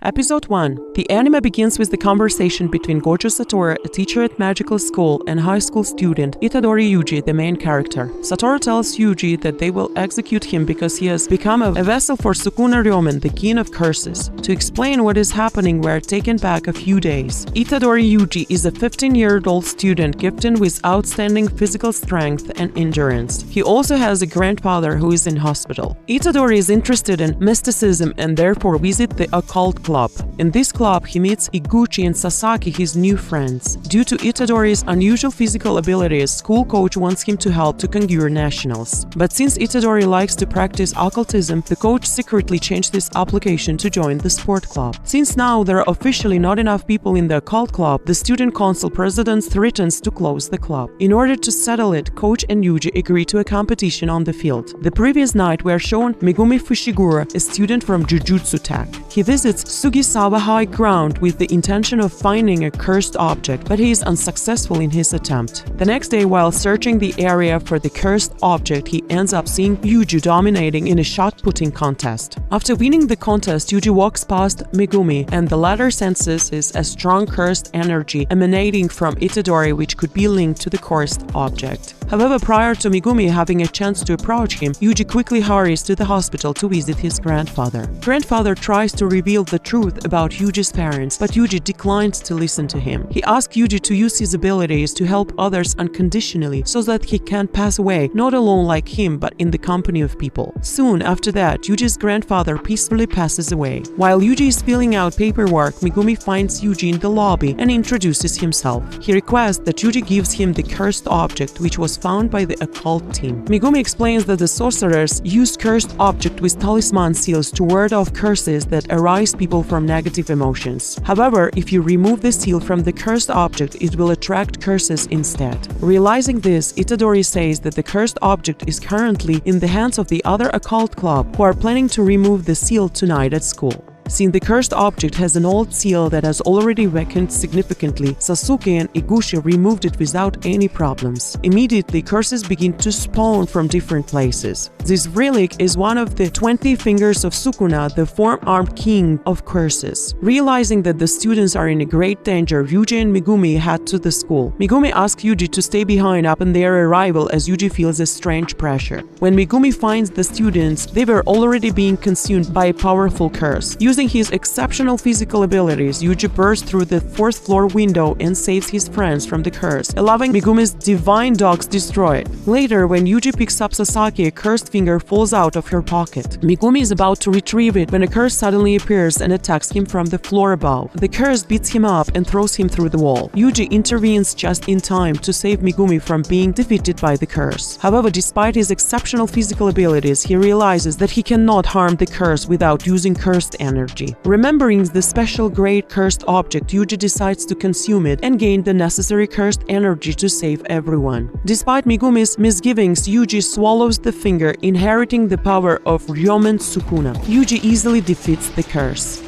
Episode 1. The anime begins with the conversation between Gojo Satoru, a teacher at magical school, and high school student Itadori Yuji, the main character. Satoru tells Yuji that they will execute him because he has become a vessel for Sukuna Ryomen, the king of curses. To explain what is happening, we are taken back a few days. Itadori Yuji is a 15-year-old student gifted with outstanding physical strength and endurance. He also has a grandfather who is in hospital. Itadori is interested in mysticism and therefore visits the occult club. In this club, he meets Iguchi and Sasaki, his new friends. Due to Itadori's unusual physical abilities, school coach wants him to help to conquer nationals. But since Itadori likes to practice occultism, the coach secretly changed his application to join the sport club. Since now there are officially not enough people in the occult club, the student council president threatens to close the club. In order to settle it, coach and Yuji agree to a competition on the field. The previous night we are shown Megumi Fushiguro, a student from Jujutsu Kaisen. He visits Sugisawa High Ground with the intention of finding a cursed object, but he is unsuccessful in his attempt. The next day, while searching the area for the cursed object, he ends up seeing Yuji dominating in a shot-putting contest. After winning the contest, Yuji walks past Megumi, and the latter senses a strong cursed energy emanating from Itadori, which could be linked to the cursed object. However, prior to Megumi having a chance to approach him, Yuji quickly hurries to the hospital to visit his grandfather. Grandfather tries to reveal the truth about Yuji's parents, but Yuji declines to listen to him. He asks Yuji to use his abilities to help others unconditionally so that he can pass away, not alone like him, but in the company of people. Soon after that, Yuji's grandfather peacefully passes away. While Yuji is filling out paperwork, Megumi finds Yuji in the lobby and introduces himself. He requests that Yuji gives him the cursed object, which was found by the occult team. Megumi explains that the sorcerers use cursed object with talisman seals to ward off curses that arise people from negative emotions. However, if you remove the seal from the cursed object, it will attract curses instead. Realizing this, Itadori says that the cursed object is currently in the hands of the other occult club, who are planning to remove the seal tonight at school. Since the cursed object has an old seal that has already weakened significantly, Sasuke and Iguchi removed it without any problems. Immediately, curses begin to spawn from different places. This relic is one of the 20 fingers of Sukuna, the four-armed king of curses. Realizing that the students are in a great danger, Yuji and Megumi head to the school. Megumi asks Yuji to stay behind upon their arrival as Yuji feels a strange pressure. When Megumi finds the students, they were already being consumed by a powerful curse. Using his exceptional physical abilities, Yuji bursts through the 4th floor window and saves his friends from the curse, allowing Megumi's divine dogs destroyed. Later, when Yuji picks up Sasaki, a cursed finger falls out of her pocket. Megumi is about to retrieve it when a curse suddenly appears and attacks him from the floor above. The curse beats him up and throws him through the wall. Yuji intervenes just in time to save Megumi from being defeated by the curse. However, despite his exceptional physical abilities, he realizes that he cannot harm the curse without using cursed energy. Remembering the special great cursed object, Yuji decides to consume it and gain the necessary cursed energy to save everyone. Despite Megumi's misgivings, Yuji swallows the finger, inheriting the power of Ryomen Sukuna. Yuji easily defeats the curse.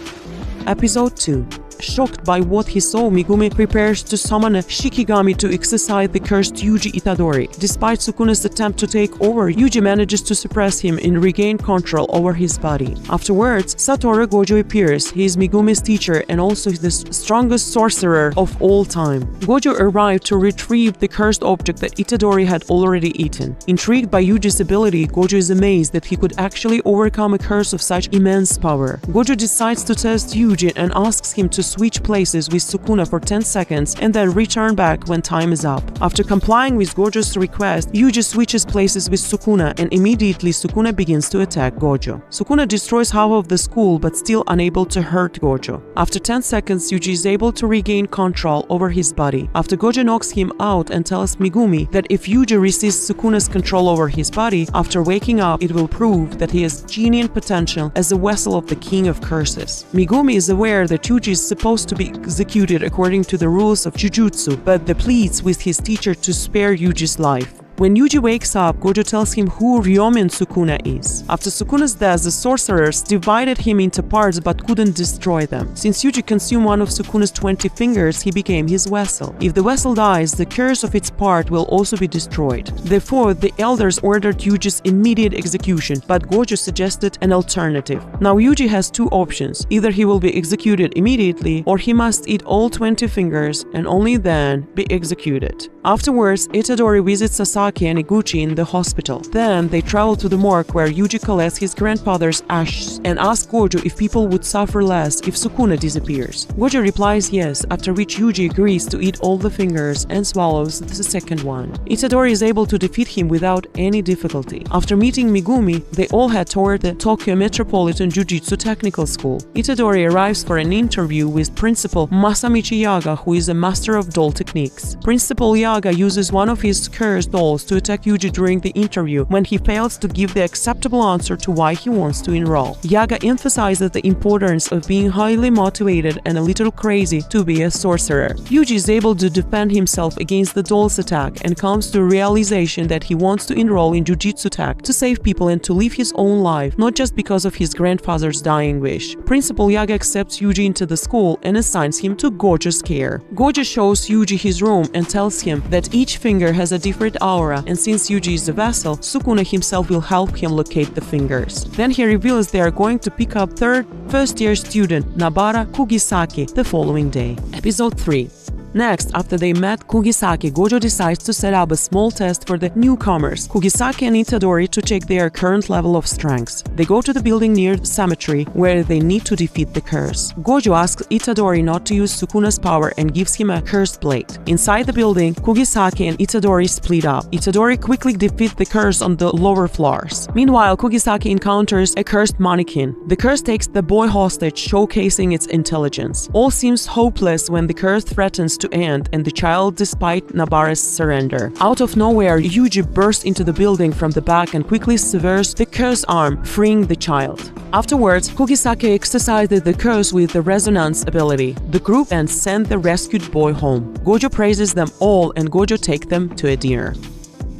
Episode 2. Shocked by what he saw, Megumi prepares to summon a Shikigami to exorcise the cursed Yuji Itadori. Despite Sukuna's attempt to take over, Yuji manages to suppress him and regain control over his body. Afterwards, Satoru Gojo appears. He is Megumi's teacher and also the strongest sorcerer of all time. Gojo arrived to retrieve the cursed object that Itadori had already eaten. Intrigued by Yuji's ability, Gojo is amazed that he could actually overcome a curse of such immense power. Gojo decides to test Yuji and asks him to switch places with Sukuna for 10 seconds and then return back when time is up. After complying with Gojo's request, Yuji switches places with Sukuna and immediately Sukuna begins to attack Gojo. Sukuna destroys half of the school but still unable to hurt Gojo. After 10 seconds, Yuji is able to regain control over his body. After Gojo knocks him out and tells Megumi that if Yuji resists Sukuna's control over his body, after waking up it will prove that he has genuine potential as a vessel of the king of curses. Megumi is aware that Yuji is supposed to be executed according to the rules of Jujutsu, but pleads with his teacher to spare Yuji's life. When Yuji wakes up, Gojo tells him who Ryomen Sukuna is. After Sukuna's death, the sorcerers divided him into parts but couldn't destroy them. Since Yuji consumed one of Sukuna's 20 fingers, he became his vessel. If the vessel dies, the curse of its part will also be destroyed. Therefore, the elders ordered Yuji's immediate execution, but Gojo suggested an alternative. Now Yuji has two options. Either he will be executed immediately, or he must eat all 20 fingers and only then be executed. Afterwards, Itadori visits Sasaki and Iguchi in the hospital. Then they travel to the morgue where Yuji collects his grandfather's ashes and asks Gojo if people would suffer less if Sukuna disappears. Gojo replies yes, after which Yuji agrees to eat all the fingers and swallows the second one. Itadori is able to defeat him without any difficulty. After meeting Megumi, they all head toward the Tokyo Metropolitan Jujutsu Technical School. Itadori arrives for an interview with Principal Masamichi Yaga, who is a master of doll techniques. Principal Yaga uses one of his cursed dolls to attack Yuji during the interview when he fails to give the acceptable answer to why he wants to enroll. Yaga emphasizes the importance of being highly motivated and a little crazy to be a sorcerer. Yuji is able to defend himself against the doll's attack and comes to a realization that he wants to enroll in Jujutsu Tech to save people and to live his own life, not just because of his grandfather's dying wish. Principal Yaga accepts Yuji into the school and assigns him to Gojo's care. Gojo shows Yuji his room and tells him that each finger has a different aura, and since Yuji is a vessel, Sukuna himself will help him locate the fingers. Then he reveals they are going to pick up first-year student Nabara Kugisaki the following day. Episode 3. Next, after they met Kugisaki, Gojo decides to set up a small test for the newcomers, Kugisaki and Itadori, to check their current level of strength. They go to the building near the cemetery, where they need to defeat the curse. Gojo asks Itadori not to use Sukuna's power and gives him a cursed blade. Inside the building, Kugisaki and Itadori split up. Itadori quickly defeats the curse on the lower floors. Meanwhile, Kugisaki encounters a cursed mannequin. The curse takes the boy hostage, showcasing its intelligence. All seems hopeless when the curse threatens to end and the child despite Nabara's surrender. Out of nowhere, Yuji bursts into the building from the back and quickly severs the curse arm, freeing the child. Afterwards, Kugisaki exercises the curse with the resonance ability. The group then send the rescued boy home. Gojo praises them all and Gojo takes them to a dinner.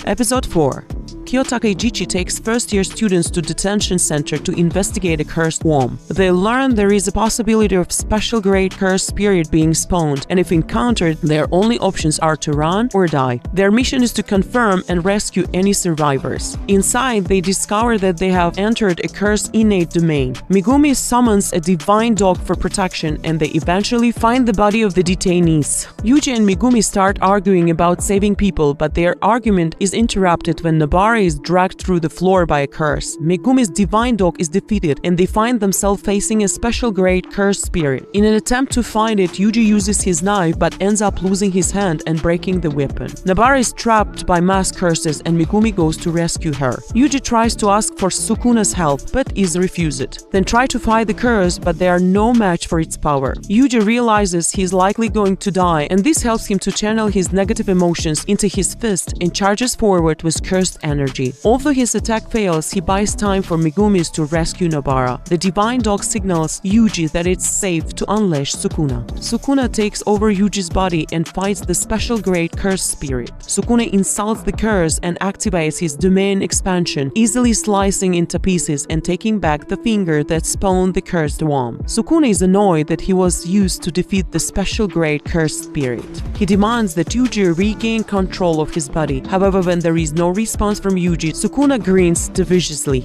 Episode 4. Kiyotaka Ijichi takes first-year students to detention center to investigate a cursed worm. They learn there is a possibility of special grade cursed spirit being spawned, and if encountered, their only options are to run or die. Their mission is to confirm and rescue any survivors. Inside, they discover that they have entered a cursed innate domain. Megumi summons a divine dog for protection, and they eventually find the body of the detainees. Yuji and Megumi start arguing about saving people, but their argument is interrupted when Nabara is dragged through the floor by a curse. Megumi's divine dog is defeated and they find themselves facing a special grade cursed spirit. In an attempt to find it, Yuji uses his knife but ends up losing his hand and breaking the weapon. Nabara is trapped by mass curses and Megumi goes to rescue her. Yuji tries to ask for Sukuna's help but is refused. Then try to fight the curse but they are no match for its power. Yuji realizes he is likely going to die and this helps him to channel his negative emotions into his fist and charges forward with cursed energy. Although his attack fails, he buys time for Megumi's to rescue Nabara. The divine dog signals Yuji that it's safe to unleash Sukuna. Sukuna takes over Yuji's body and fights the special grade cursed spirit. Sukuna insults the curse and activates his domain expansion, easily slicing into pieces and taking back the finger that spawned the cursed worm. Sukuna is annoyed that he was used to defeat the special grade cursed spirit. He demands that Yuji regain control of his body. However, when there is no response from Yuji, Sukuna grins deviously.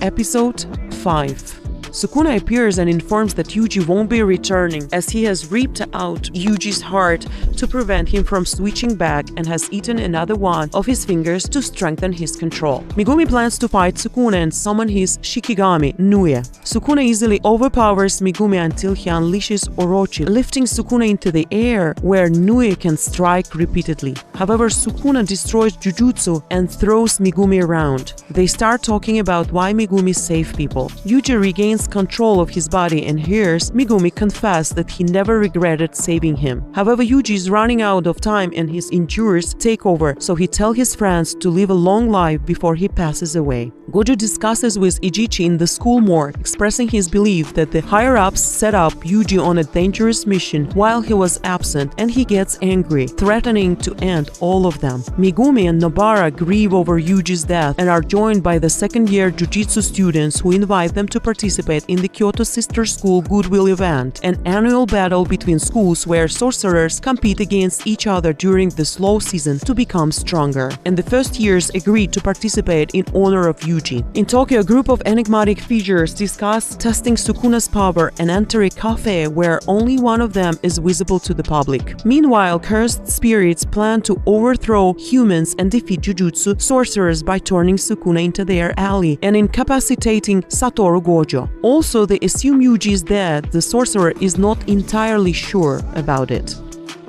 Episode 5. Sukuna appears and informs that Yuji won't be returning as he has ripped out Yuji's heart to prevent him from switching back and has eaten another one of his fingers to strengthen his control. Megumi plans to fight Sukuna and summon his Shikigami, Nuye. Sukuna easily overpowers Megumi until he unleashes Orochi, lifting Sukuna into the air where Nuye can strike repeatedly. However, Sukuna destroys Jujutsu and throws Megumi around. They start talking about why Megumi saved people. Yuji regains control of his body and hears Megumi confess that he never regretted saving him. However, Yuji is running out of time and his injuries take over, so he tells his friends to live a long life before he passes away. Gojo discusses with Ijichi in the school more, expressing his belief that the higher-ups set up Yuji on a dangerous mission while he was absent, and he gets angry, threatening to end all of them. Megumi and Nobara grieve over Yuji's death and are joined by the second-year Jujutsu students who invite them to participate in the Kyoto Sister School Goodwill event, an annual battle between schools where sorcerers compete against each other during the slow season to become stronger. And the first years agreed to participate in honor of Yuji. In Tokyo, a group of enigmatic figures discuss testing Sukuna's power and enter a cafe where only one of them is visible to the public. Meanwhile, cursed spirits plan to overthrow humans and defeat Jujutsu sorcerers by turning Sukuna into their ally and incapacitating Satoru Gojo. Also, they assume Yuji is dead. The sorcerer is not entirely sure about it.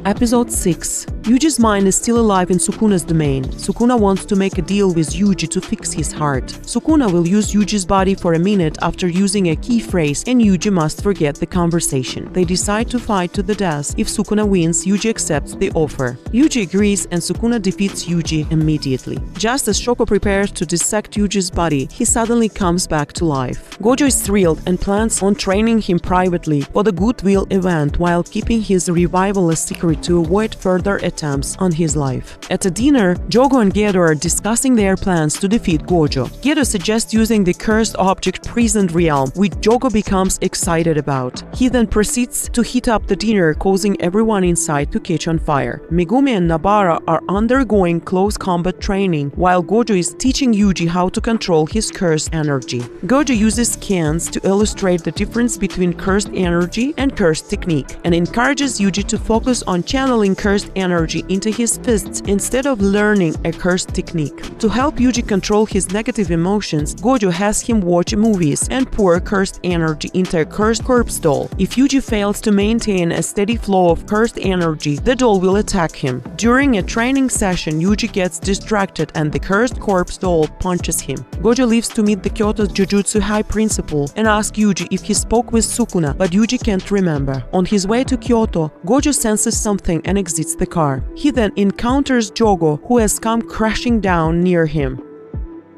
Episode 6. Yuji's mind is still alive in Sukuna's domain. Sukuna wants to make a deal with Yuji to fix his heart. Sukuna will use Yuji's body for a minute after using a key phrase, and Yuji must forget the conversation. They decide to fight to the death. If Sukuna wins, Yuji accepts the offer. Yuji agrees and Sukuna defeats Yuji immediately. Just as Shoko prepares to dissect Yuji's body, he suddenly comes back to life. Gojo is thrilled and plans on training him privately for the Goodwill event while keeping his revival a secret to avoid further attempts on his life. At a dinner, Jogo and Gedo are discussing their plans to defeat Gojo. Gedo suggests using the cursed object Prisoned Realm, which Jogo becomes excited about. He then proceeds to heat up the dinner, causing everyone inside to catch on fire. Megumi and Nobara are undergoing close combat training, while Gojo is teaching Yuji how to control his cursed energy. Gojo uses scans to illustrate the difference between cursed energy and cursed technique, and encourages Yuji to focus on channeling cursed energy into his fists instead of learning a cursed technique. To help Yuji control his negative emotions, Gojo has him watch movies and pour cursed energy into a cursed corpse doll. If Yuji fails to maintain a steady flow of cursed energy, the doll will attack him. During a training session, Yuji gets distracted and the cursed corpse doll punches him. Gojo leaves to meet the Kyoto Jujutsu High Principal and asks Yuji if he spoke with Sukuna, but Yuji can't remember. On his way to Kyoto, Gojo senses something and exits the car. He then encounters Jogo, who has come crashing down near him.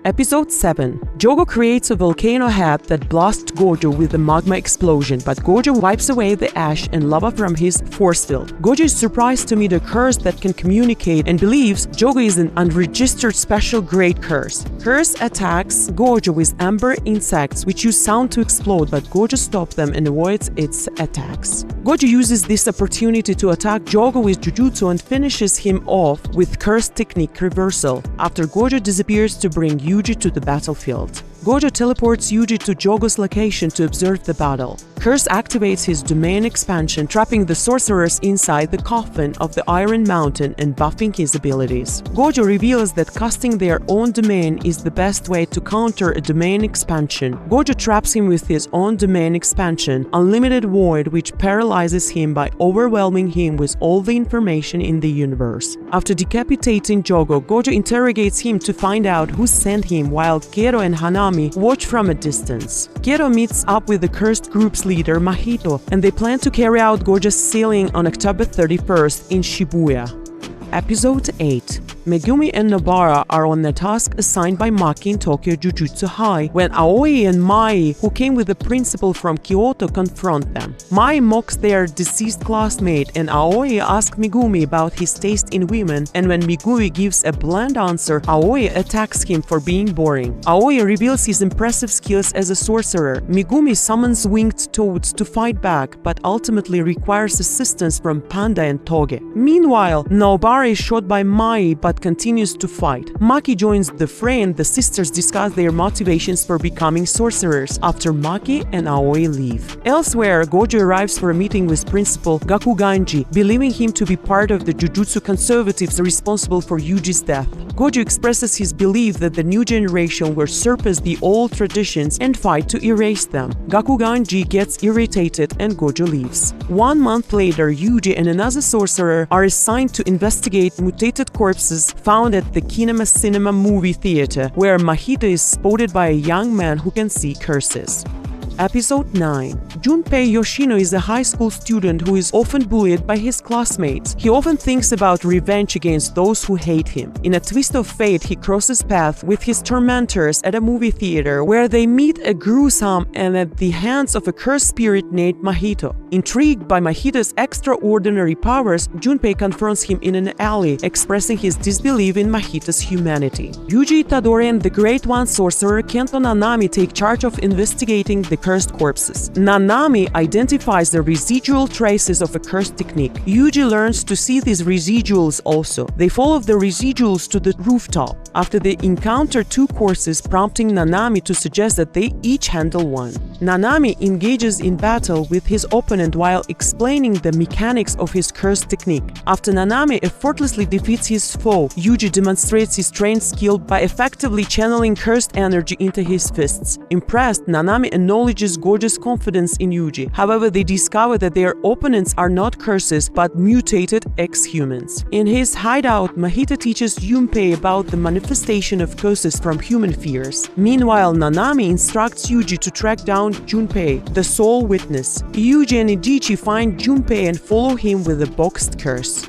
Episode 7. Jogo creates a volcano head that blasts Gojo with a magma explosion, but Gojo wipes away the ash and lava from his force field. Gojo is surprised to meet a curse that can communicate and believes Jogo is an unregistered special grade curse. Curse attacks Gojo with amber insects which use sound to explode, but Gojo stops them and avoids its attacks. Gojo uses this opportunity to attack Jogo with Jujutsu and finishes him off with cursed technique reversal, after Gojo disappears to bring Yuji to the battlefield. Gojo teleports Yuji to Jogo's location to observe the battle. Curse activates his domain expansion, trapping the sorcerers inside the coffin of the Iron Mountain and buffing his abilities. Gojo reveals that casting their own domain is the best way to counter a domain expansion. Gojo traps him with his own domain expansion, Unlimited Void, which paralyzes him by overwhelming him with all the information in the universe. After decapitating Jogo, Gojo interrogates him to find out who sent him, while Gedo and Hanami watch from a distance. Gedo meets up with the cursed group's leader Mahito, and they plan to carry out Gojo's sealing on October 31st in Shibuya. Episode 8. Megumi and Nobara are on the task assigned by Maki in Tokyo Jujutsu High when Aoi and Mai, who came with the principal from Kyoto, confront them. Mai mocks their deceased classmate and Aoi asks Megumi about his taste in women, and when Megumi gives a bland answer, Aoi attacks him for being boring. Aoi reveals his impressive skills as a sorcerer. Megumi summons winged toads to fight back, but ultimately requires assistance from Panda and Toge. Meanwhile, Nobara is shot by Mai but continues to fight. Maki joins the fray and the sisters discuss their motivations for becoming sorcerers after Maki and Aoi leave. Elsewhere, Gojo arrives for a meeting with Principal Gakuganji, believing him to be part of the Jujutsu conservatives responsible for Yuji's death. Gojo expresses his belief that the new generation will surpass the old traditions and fight to erase them. Gakuganji gets irritated and Gojo leaves. 1 month later, Yuji and another sorcerer are assigned to investigate mutated corpses found at the Kinema Cinema movie theater, where Mahito is spotted by a young man who can see curses. Episode 9. Junpei Yoshino is a high school student who is often bullied by his classmates. He often thinks about revenge against those who hate him. In a twist of fate, he crosses paths with his tormentors at a movie theater where they meet a gruesome and at the hands of a cursed spirit named Mahito. Intrigued by Mahito's extraordinary powers, Junpei confronts him in an alley, expressing his disbelief in Mahito's humanity. Yuji Itadori and the Great One sorcerer Kento Nanami take charge of investigating the cursed corpses. Nanami identifies the residual traces of a cursed technique. Yuji learns to see these residuals also. They follow the residuals to the rooftop. After they encounter two corpses, prompting Nanami to suggest that they each handle one. Nanami engages in battle with his opponent while explaining the mechanics of his cursed technique. After Nanami effortlessly defeats his foe, Yuji demonstrates his trained skill by effectively channeling cursed energy into his fists. Impressed, Nanami acknowledges Gojo's confidence in Yuji. However, they discover that their opponents are not curses but mutated ex-humans. In his hideout, Mahito teaches Junpei about the manifestation of curses from human fears. Meanwhile, Nanami instructs Yuji to track down Junpei, the sole witness. Yuji and Ijichi find Junpei and follow him with a boxed curse.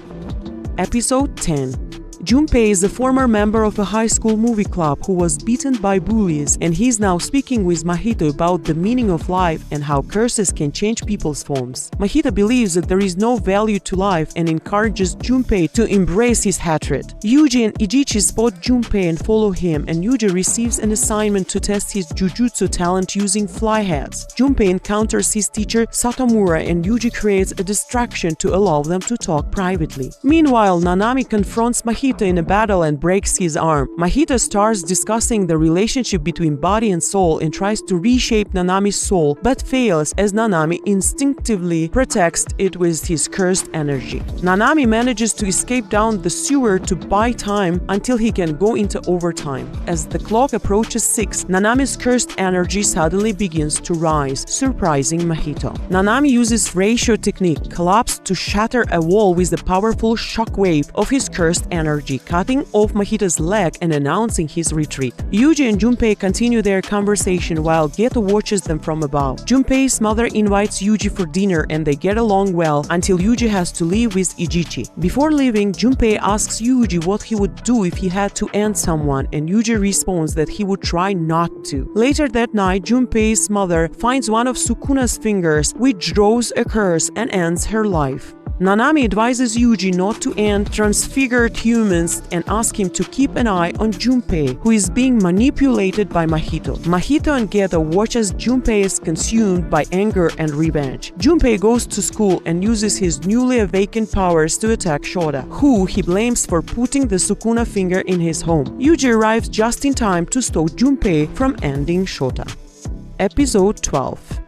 Episode 10. Junpei is a former member of a high school movie club who was beaten by bullies, and he's now speaking with Mahito about the meaning of life and how curses can change people's forms. Mahito believes that there is no value to life and encourages Junpei to embrace his hatred. Yuji and Ijichi spot Junpei and follow him, and Yuji receives an assignment to test his jujutsu talent using fly heads. Junpei encounters his teacher Satomura, and Yuji creates a distraction to allow them to talk privately. Meanwhile, Nanami confronts Mahito in a battle and breaks his arm. Mahito starts discussing the relationship between body and soul and tries to reshape Nanami's soul, but fails as Nanami instinctively protects it with his cursed energy. Nanami manages to escape down the sewer to buy time until he can go into overtime. As the clock approaches 6, Nanami's cursed energy suddenly begins to rise, surprising Mahito. Nanami uses ratio technique, collapse, to shatter a wall with the powerful shockwave of his cursed energy, cutting off Mahito's leg and announcing his retreat. Yuji and Junpei continue their conversation while Geto watches them from above. Junpei's mother invites Yuji for dinner and they get along well until Yuji has to leave with Ijichi. Before leaving, Junpei asks Yuji what he would do if he had to end someone, and Yuji responds that he would try not to. Later that night, Junpei's mother finds one of Sukuna's fingers, which draws a curse and ends her life. Nanami advises Yuji not to end transfigured humans and asks him to keep an eye on Junpei, who is being manipulated by Mahito. Mahito and Geto watch as Junpei is consumed by anger and revenge. Junpei goes to school and uses his newly awakened powers to attack Shota, who he blames for putting the Sukuna finger in his home. Yuji arrives just in time to stop Junpei from ending Shota. Episode 12.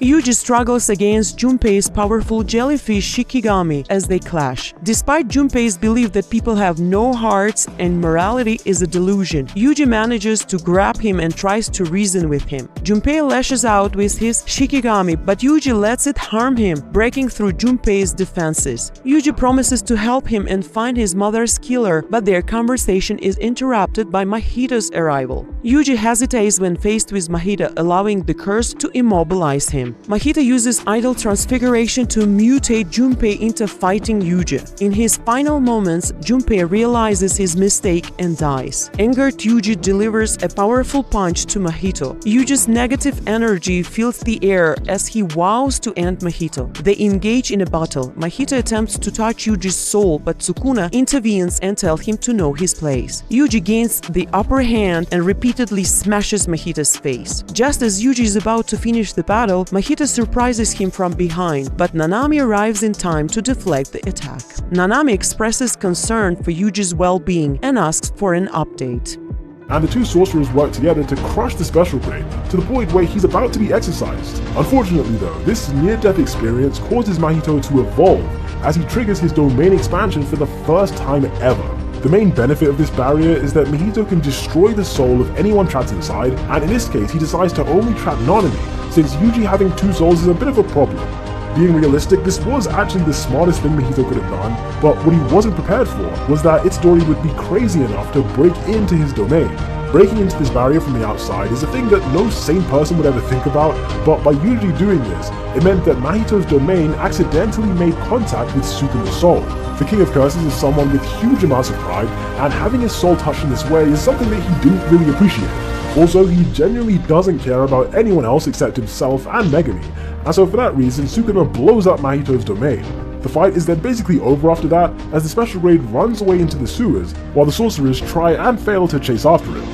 Yuji struggles against Junpei's powerful jellyfish Shikigami as they clash. Despite Junpei's belief that people have no hearts and morality is a delusion, Yuji manages to grab him and tries to reason with him. Junpei lashes out with his Shikigami, but Yuji lets it harm him, breaking through Junpei's defenses. Yuji promises to help him and find his mother's killer, but their conversation is interrupted by Mahito's arrival. Yuji hesitates when faced with Mahito, allowing the curse to immobilize him. Mahito uses idol transfiguration to mutate Junpei into fighting Yuji. In his final moments, Junpei realizes his mistake and dies. Angered Yuji delivers a powerful punch to Mahito. Yuji's negative energy fills the air as he vows to end Mahito. They engage in a battle. Mahito attempts to touch Yuji's soul, but Sukuna intervenes and tells him to know his place. Yuji gains the upper hand and repeatedly smashes Mahito's face. Just as Yuji is about to finish the battle, Mahito surprises him from behind, but Nanami arrives in time to deflect the attack. Nanami expresses concern for Yuji's well-being and asks for an update. And the two sorcerers work together to crush the special grade, to the point where he's about to be exorcised. Unfortunately though, this near-death experience causes Mahito to evolve as he triggers his domain expansion for the first time ever. The main benefit of this barrier is that Mahito can destroy the soul of anyone trapped inside, and in this case he decides to only trap Nanami, since Yuji having two souls is a bit of a problem. Being realistic, this was actually the smartest thing Mahito could have done, but what he wasn't prepared for was that Itadori would be crazy enough to break into his domain. Breaking into this barrier from the outside is a thing that no sane person would ever think about, but by Yuji doing this, it meant that Mahito's domain accidentally made contact with Sukuna's soul. The King of Curses is someone with huge amounts of pride, and having his soul touched in this way is something that he didn't really appreciate. Also, he genuinely doesn't care about anyone else except himself and Megami, and so for that reason, Sukuna blows up Mahito's domain. The fight is then basically over after that, as the special grade runs away into the sewers, while the sorcerers try and fail to chase after him.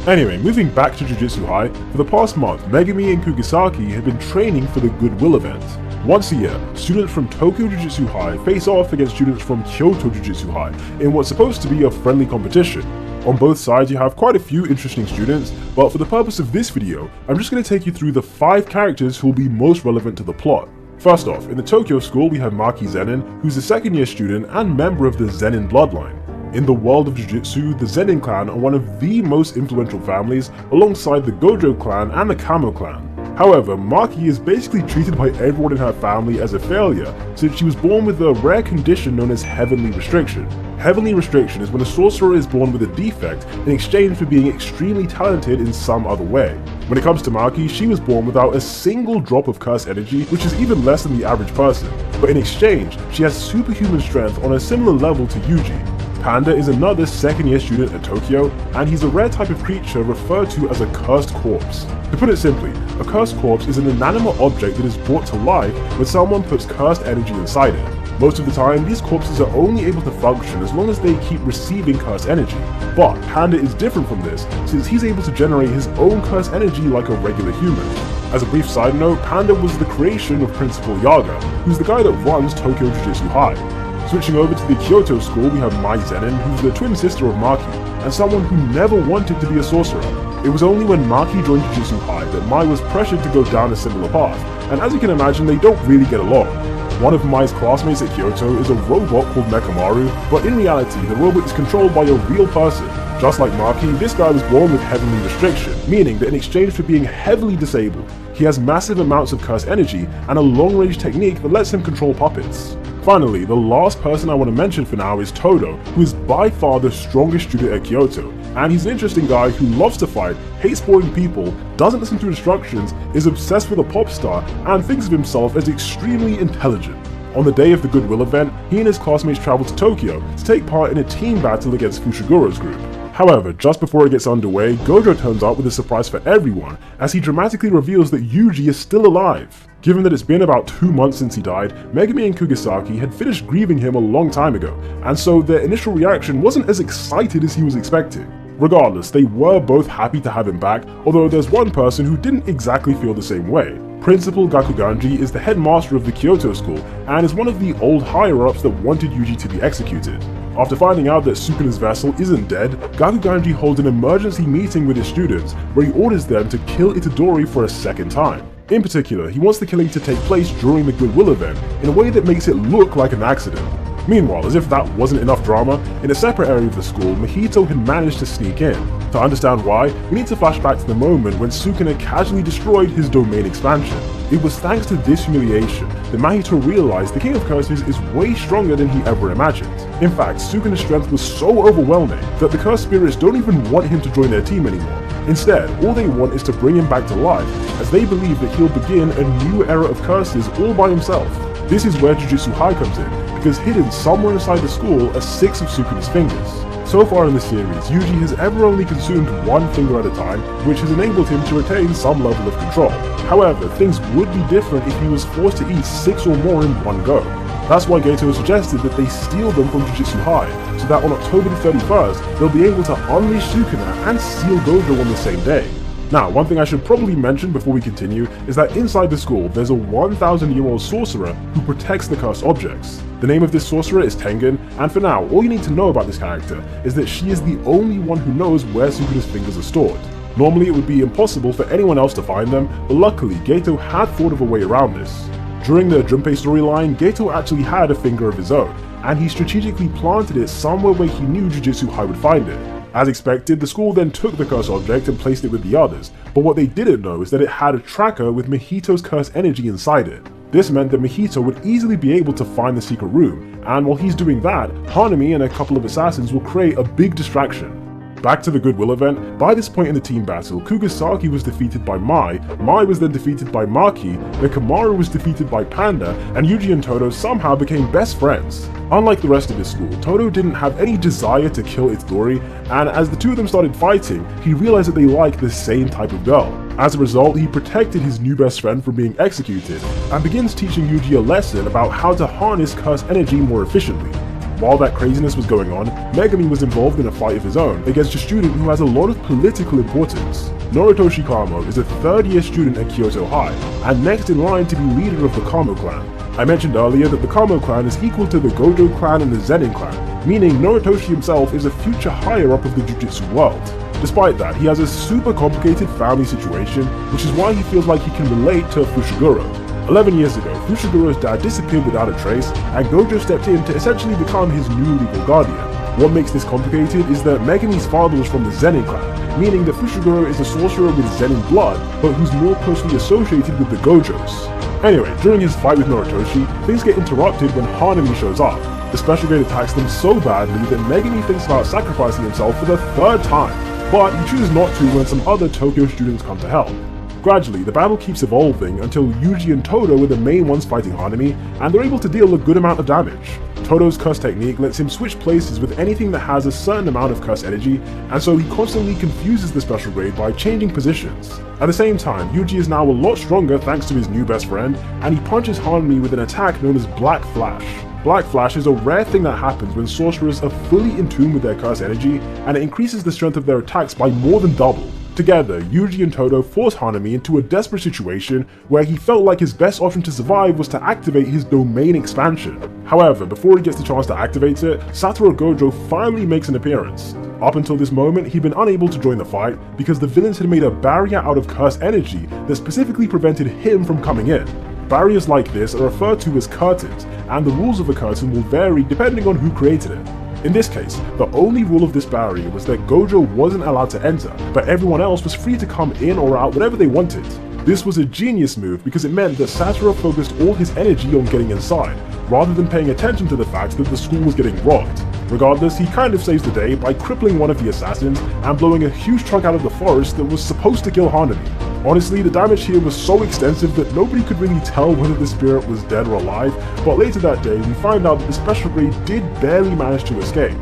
Anyway, moving back to Jujutsu High, for the past month, Megami and Kugisaki have been training for the Goodwill event. Once a year, students from Tokyo Jujutsu High face off against students from Kyoto Jujutsu High in what's supposed to be a friendly competition. On both sides you have quite a few interesting students, but for the purpose of this video, I'm just going to take you through the 5 characters who will be most relevant to the plot. First off, in the Tokyo school we have Maki Zenin, who's a second year student and member of the Zenin bloodline. In the world of Jujutsu, the Zenin clan are one of the most influential families, alongside the Gojo clan and the Kamo clan. However, Maki is basically treated by everyone in her family as a failure, since she was born with a rare condition known as Heavenly Restriction. Heavenly Restriction is when a sorcerer is born with a defect in exchange for being extremely talented in some other way. When it comes to Maki, she was born without a single drop of curse energy, which is even less than the average person, but in exchange, she has superhuman strength on a similar level to Yuji. Panda is another second year student at Tokyo, and he's a rare type of creature referred to as a cursed corpse. To put it simply, a cursed corpse is an inanimate object that is brought to life when someone puts cursed energy inside it. Most of the time, these corpses are only able to function as long as they keep receiving cursed energy. But Panda is different from this, since he's able to generate his own cursed energy like a regular human. As a brief side note, Panda was the creation of Principal Yaga, who's the guy that runs Tokyo Jujutsu High. Switching over to the Kyoto school, we have Mai Zenin, who's the twin sister of Maki, and someone who never wanted to be a sorcerer. It was only when Maki joined Jujutsu High that Mai was pressured to go down a similar path, and as you can imagine, they don't really get along. One of Mai's classmates at Kyoto is a robot called Mekamaru, but in reality, the robot is controlled by a real person. Just like Maki, this guy was born with Heavenly Restriction, meaning that in exchange for being heavily disabled, he has massive amounts of curse energy and a long-range technique that lets him control puppets. Finally, the last person I want to mention for now is Todo, who is by far the strongest student at Kyoto, and he's an interesting guy who loves to fight, hates boring people, doesn't listen to instructions, is obsessed with a pop star, and thinks of himself as extremely intelligent. On the day of the Goodwill event, he and his classmates travel to Tokyo to take part in a team battle against Fushiguro's group. However, just before it gets underway, Gojo turns up with a surprise for everyone, as he dramatically reveals that Yuji is still alive. Given that it's been about 2 months since he died, Megami and Kugisaki had finished grieving him a long time ago, and so their initial reaction wasn't as excited as he was expecting. Regardless, they were both happy to have him back, although there's one person who didn't exactly feel the same way. Principal Gakuganji is the headmaster of the Kyoto school, and is one of the old higher-ups that wanted Yuji to be executed. After finding out that Sukuna's vessel isn't dead, Gakuganji holds an emergency meeting with his students, where he orders them to kill Itadori for a second time. In particular, he wants the killing to take place during the Goodwill event, in a way that makes it look like an accident. Meanwhile, as if that wasn't enough drama, in a separate area of the school, Mahito had managed to sneak in. To understand why, we need to flash back to the moment when Sukuna casually destroyed his domain expansion. It was thanks to this humiliation that Mahito realized the King of Curses is way stronger than he ever imagined. In fact, Sukuna's strength was so overwhelming that the cursed spirits don't even want him to join their team anymore. Instead, all they want is to bring him back to life, as they believe that he'll begin a new era of curses all by himself. This is where Jujutsu High comes in, because hidden somewhere inside the school are 6 of Sukuna's fingers. So far in the series, Yuji has ever only consumed 1 finger at a time, which has enabled him to retain some level of control. However, things would be different if he was forced to eat 6 or more in one go. That's why Gato suggested that they steal them from Jujutsu High, so that on October the 31st, they'll be able to unleash Sukuna and steal Gojo on the same day. Now, one thing I should probably mention before we continue is that inside the school, there's a 1,000-year-old sorcerer who protects the cursed objects. The name of this sorcerer is Tengen, and for now, all you need to know about this character is that she is the only one who knows where Sukuna's fingers are stored. Normally, it would be impossible for anyone else to find them, but luckily, Gato had thought of a way around this. During the Junpei storyline, Gato actually had a finger of his own, and he strategically planted it somewhere where he knew Jujutsu High would find it. As expected, the school then took the cursed object and placed it with the others, but what they didn't know is that it had a tracker with Mahito's cursed energy inside it. This meant that Mahito would easily be able to find the secret room, and while he's doing that, Hanami and a couple of assassins will create a big distraction. Back to the Goodwill event, by this point in the team battle, Kugasaki was defeated by Mai was then defeated by Maki, then Kamaru was defeated by Panda, and Yuji and Todo somehow became best friends. Unlike the rest of his school, Todo didn't have any desire to kill Itadori, and as the two of them started fighting, he realized that they liked the same type of girl. As a result, he protected his new best friend from being executed, and begins teaching Yuji a lesson about how to harness curse energy more efficiently. While that craziness was going on, Megami was involved in a fight of his own against a student who has a lot of political importance. Noritoshi Kamo is a third-year student at Kyoto High, and next in line to be leader of the Kamo clan. I mentioned earlier that the Kamo clan is equal to the Gojo clan and the Zenin clan, meaning Noritoshi himself is a future higher-up of the Jujutsu world. Despite that, he has a super complicated family situation, which is why he feels like he can relate to Fushiguro. 11 years ago, Fushiguro's dad disappeared without a trace, and Gojo stepped in to essentially become his new legal guardian. What makes this complicated is that Megami's father was from the Zenin clan, meaning that Fushiguro is a sorcerer with Zenin blood, but who's more closely associated with the Gojos. Anyway, during his fight with Noritoshi, things get interrupted when Hanami shows up. The special grade attacks them so badly that Megami thinks about sacrificing himself for the third time, but he chooses not to when some other Tokyo students come to help. Gradually, the battle keeps evolving until Yuji and Todo are the main ones fighting Hanami, and they're able to deal a good amount of damage. Todo's curse technique lets him switch places with anything that has a certain amount of curse energy, and so he constantly confuses the special grade by changing positions. At the same time, Yuji is now a lot stronger thanks to his new best friend, and he punches Hanami with an attack known as Black Flash. Black Flash is a rare thing that happens when sorcerers are fully in tune with their curse energy, and it increases the strength of their attacks by more than double. Together, Yuji and Todo force Hanami into a desperate situation where he felt like his best option to survive was to activate his domain expansion. However, before he gets the chance to activate it, Satoru Gojo finally makes an appearance. Up until this moment, he'd been unable to join the fight because the villains had made a barrier out of curse energy that specifically prevented him from coming in. Barriers like this are referred to as curtains, and the rules of a curtain will vary depending on who created it. In this case, the only rule of this barrier was that Gojo wasn't allowed to enter, but everyone else was free to come in or out whenever they wanted. This was a genius move because it meant that Satoru focused all his energy on getting inside, rather than paying attention to the fact that the school was getting robbed. Regardless, he kind of saves the day by crippling one of the assassins and blowing a huge chunk out of the forest that was supposed to kill Hanami. Honestly, the damage here was so extensive that nobody could really tell whether the spirit was dead or alive, but later that day we find out that the special grade did barely manage to escape.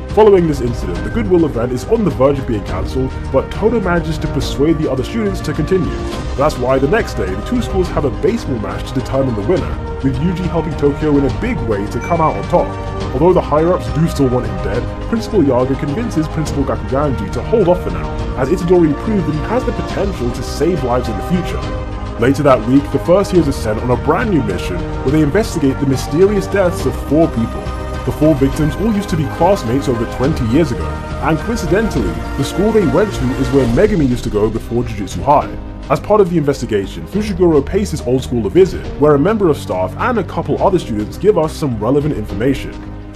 Following this incident, the Goodwill event is on the verge of being cancelled, but Todo manages to persuade the other students to continue. That's why the next day, the two schools have a baseball match to determine the winner, with Yuji helping Tokyo in a big way to come out on top. Although the higher-ups do still want him dead, Principal Yaga convinces Principal Gakuganji to hold off for now, as Itadori proved that he has the potential to save lives in the future. Later that week, the first years are sent on a brand new mission where they investigate the mysterious deaths of 4 people. The 4 victims all used to be classmates over 20 years ago, and coincidentally, the school they went to is where Megami used to go before Jujutsu High. As part of the investigation, Fushiguro pays his old school a visit, where a member of staff and a couple other students give us some relevant information.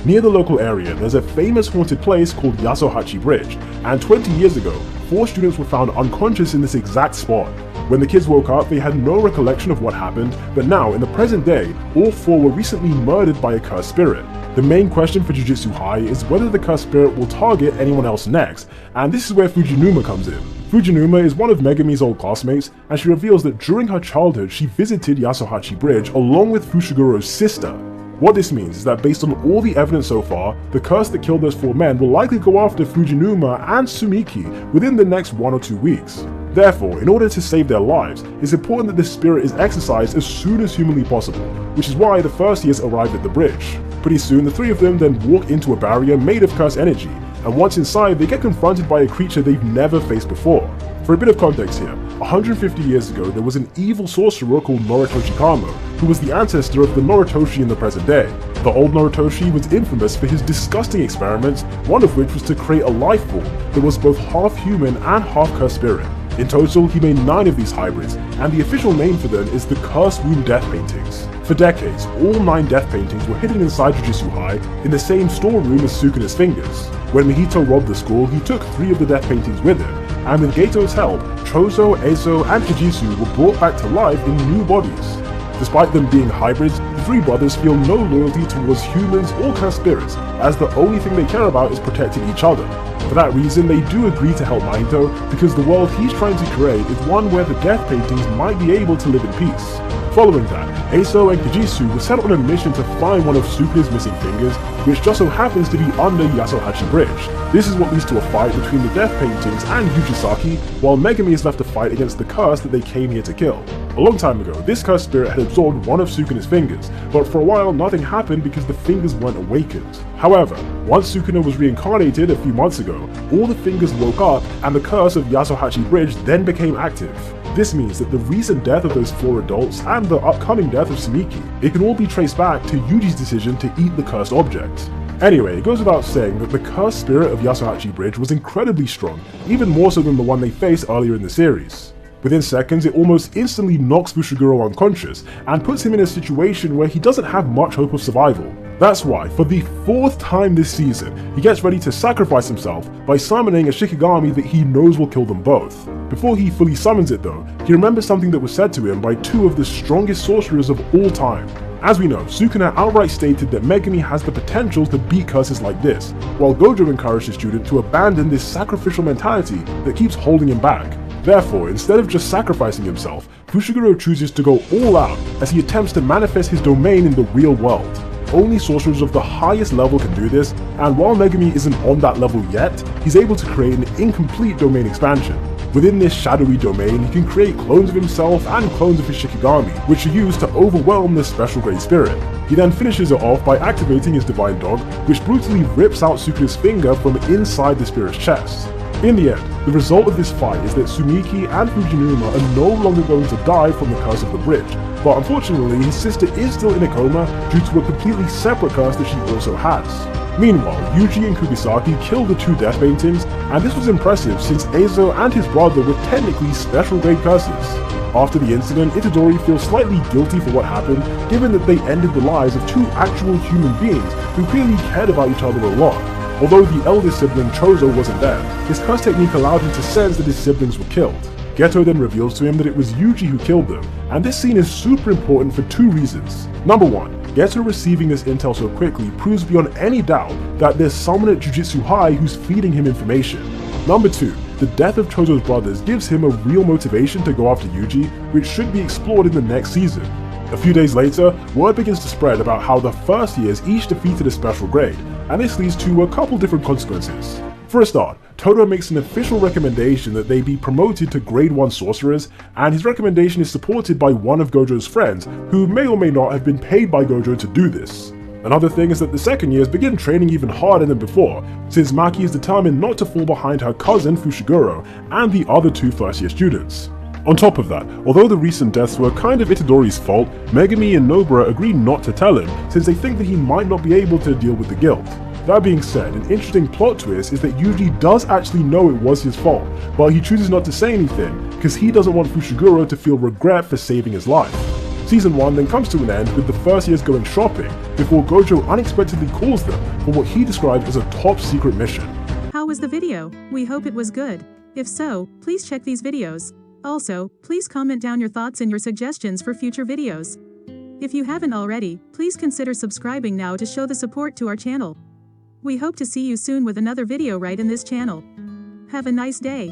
Near the local area, there's a famous haunted place called Yasuhachi Bridge, and 20 years ago, 4 students were found unconscious in this exact spot. When the kids woke up, they had no recollection of what happened, but now, in the present day, all 4 were recently murdered by a cursed spirit. The main question for Jujutsu High is whether the cursed spirit will target anyone else next, and this is where Fujinuma comes in. Fujinuma is one of Megami's old classmates, and she reveals that during her childhood she visited Yasuhachi Bridge along with Fushiguro's sister. What this means is that based on all the evidence so far, the curse that killed those 4 men will likely go after Fujinuma and Sumiki within the next 1 or 2 weeks. Therefore, in order to save their lives, it's important that this spirit is exorcised as soon as humanly possible, which is why the first years arrive at the bridge. Pretty soon, the 3 of them then walk into a barrier made of cursed energy, and once inside, they get confronted by a creature they've never faced before. For a bit of context here, 150 years ago there was an evil sorcerer called Noritoshi Kamo, who was the ancestor of the Noritoshi in the present day. The old Noritoshi was infamous for his disgusting experiments, one of which was to create a life form that was both half human and half cursed spirit. In total, he made 9 of these hybrids, and the official name for them is the Cursed Wound Death Paintings. For decades, all 9 death paintings were hidden inside Jujutsu High in the same storeroom as Sukuna's fingers. When Mahito robbed the school, he took 3 of the death paintings with him, and with Geto's help, Chozo, Eizo, and Fujitsu were brought back to life in new bodies. Despite them being hybrids, the 3 brothers feel no loyalty towards humans or cursed spirits, as the only thing they care about is protecting each other. For that reason, they do agree to help Mahito because the world he's trying to create is one where the death paintings might be able to live in peace. Following that, Aso and Kajitsu were sent on a mission to find one of Sukuna's missing fingers, which just so happens to be under Yasuhachi Bridge. This is what leads to a fight between the death paintings and Yujisaki, while Megami is left to fight against the curse that they came here to kill. A long time ago, this cursed spirit had absorbed one of Sukuna's fingers, but for a while nothing happened because the fingers weren't awakened. However, once Sukuna was reincarnated a few months ago, all the fingers woke up and the curse of Yasuhachi Bridge then became active. This means that the recent death of those 4 adults and the upcoming death of Sumiki, it can all be traced back to Yuji's decision to eat the cursed object. Anyway, it goes without saying that the cursed spirit of Yasuhachi Bridge was incredibly strong, even more so than the one they faced earlier in the series. Within seconds, it almost instantly knocks Fushiguro unconscious and puts him in a situation where he doesn't have much hope of survival. That's why, for the 4th time this season, he gets ready to sacrifice himself by summoning a Shikigami that he knows will kill them both. Before he fully summons it though, he remembers something that was said to him by 2 of the strongest sorcerers of all time. As we know, Sukuna outright stated that Megami has the potential to beat curses like this, while Gojo encouraged his student to abandon this sacrificial mentality that keeps holding him back. Therefore, instead of just sacrificing himself, Fushiguro chooses to go all out as he attempts to manifest his domain in the real world. Only sorcerers of the highest level can do this, and while Megami isn't on that level yet, he's able to create an incomplete domain expansion. Within this shadowy domain, he can create clones of himself and clones of his Shikigami, which are used to overwhelm the special grade spirit. He then finishes it off by activating his divine dog, which brutally rips out Sukuna's finger from inside the spirit's chest. In the end, the result of this fight is that Sumiki and Fujinuma are no longer going to die from the curse of the bridge, but unfortunately his sister is still in a coma due to a completely separate curse that she also has. Meanwhile, Yuji and Kubisaki killed the 2 death paintings, and this was impressive since Eizo and his brother were technically special grade curses. After the incident, Itadori feels slightly guilty for what happened, given that they ended the lives of 2 actual human beings who clearly cared about each other a lot. Although the eldest sibling Chozo wasn't there, his curse technique allowed him to sense that his siblings were killed. Geto then reveals to him that it was Yuji who killed them, and this scene is super important for 2 reasons. Number 1, Geto receiving this intel so quickly proves beyond any doubt that there's someone at Jujutsu High who's feeding him information. Number 2, the death of Chozo's brothers gives him a real motivation to go after Yuji, which should be explored in the next season. A few days later, word begins to spread about how the first years each defeated a special grade, and this leads to a couple different consequences. For a start, Todo makes an official recommendation that they be promoted to grade 1 sorcerers, and his recommendation is supported by one of Gojo's friends, who may or may not have been paid by Gojo to do this. Another thing is that the second years begin training even harder than before, since Maki is determined not to fall behind her cousin Fushiguro and the other 2 first-year students. On top of that, although the recent deaths were kind of Itadori's fault, Megami and Nobara agree not to tell him, since they think that he might not be able to deal with the guilt. That being said, an interesting plot twist is that Yuji does actually know it was his fault, but he chooses not to say anything because he doesn't want Fushiguro to feel regret for saving his life. Season 1 then comes to an end with the first years going shopping, before Gojo unexpectedly calls them for what he describes as a top secret mission. How was the video? We hope it was good. If so, please check these videos. Also, please comment down your thoughts and your suggestions for future videos. If you haven't already, please consider subscribing now to show the support to our channel. We hope to see you soon with another video right in this channel. Have a nice day.